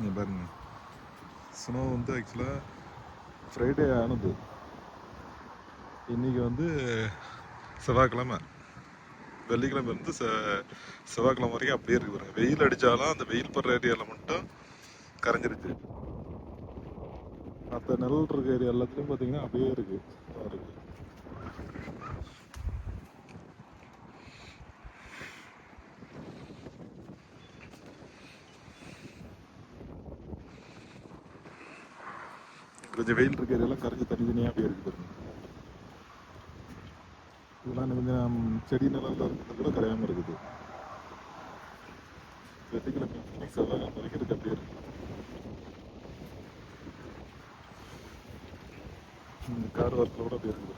இங்கே பாருங்க, ஸ்னோ வந்து ஆக்சுவலாக ஃப்ரைடே ஆனது. இன்றைக்கி வந்து செவ்வாய்க்கிழமை, வெள்ளிக்கிழமை இருந்து செவ்வாய்க்கிழமை வரைக்கும் அப்படியே இருக்கு பாருங்க. வெயில் அடித்தாலும் அந்த வெயில் படுற ஏரியாவில் மட்டும் கரைஞ்சிருச்சு. மற்ற நிழல் இருக்க ஏரியா எல்லாத்துலேயும் பார்த்தீங்கன்னா அப்படியே இருக்குது. கொஞ்சம் வெயில் இருக்க ஏரியாலாம் கரைஞ்சி தனித்தனியாக அப்படியே இருக்குது பாருங்க. இதெல்லாம் கொஞ்சம் செடி நிழல்ல இருக்கிறது கூட கரையாமல் இருக்குது. வெள்ளிக்கிழமை செவ்வாய்க்கிழமை வரைக்கும் இருக்கு அப்படியே இருக்கு. கார் வாரத்தில் கூட அப்படியே இருக்குது.